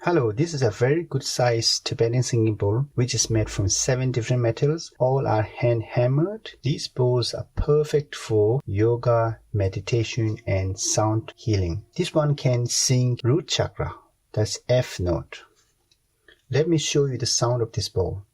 Hello, this is a very good size Tibetan singing bowl which is made from 7 different metals. All are hand hammered. These bowls are perfect for yoga, meditation and sound healing. This one can sing root chakra, that's F note. Let me show you the sound of this bowl.